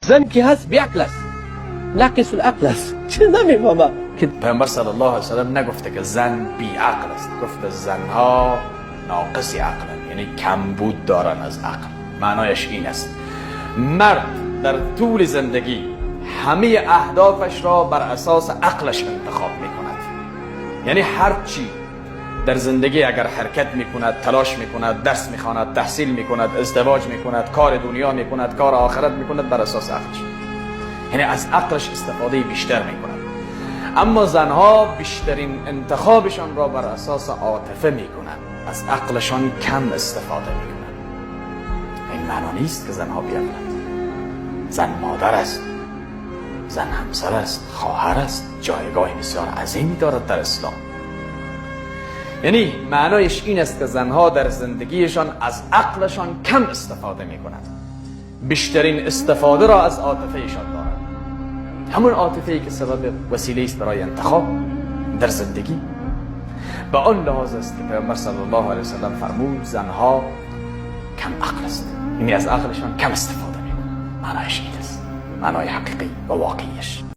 زن که هست بیعقل است، ناقص العقل است. چه نمیفهمم که پیامبر صلی الله علیه وسلم نگفته که زن بی عقل است، گفته زنها ناقصی عقلن، یعنی کمبود دارن از عقل. معنایش این است مرد در طول زندگی همه اهدافش را بر اساس عقلش انتخاب میکند، یعنی هر چی در زندگی اگر حرکت میکند، تلاش میکند، درس میخواند، تحصیل میکند، ازدواج میکند، کار دنیا میکند، کار آخرت میکند، بر اساس عقلش، یعنی از عقلش استفاده بیشتر میکند. اما زنها بیشترین انتخابشان را بر اساس عاطفه میکنند، از عقلشان کم استفاده میکنند. این معنی نیست که زنها بیعقلند. زن مادر است، زن همسر است، خواهر است، جایگاه بسیار عظیمی دارد در اسلام. یعنی معنایش این است که زنها در زندگیشان از عقلشان کم استفاده میکنند، بیشترین استفاده را از عاطفه ایشان دارند. همون عاطفه‌ای که سبب وسیله است برای انتخاب در زندگی. به آن لحاظ است که پیامبر صلی الله علیه وسلم فرمود زنها کم عقل است، یعنی از عقلشان کم استفاده میکنند. معنایش این است، معنای حقیقی و واقعیش.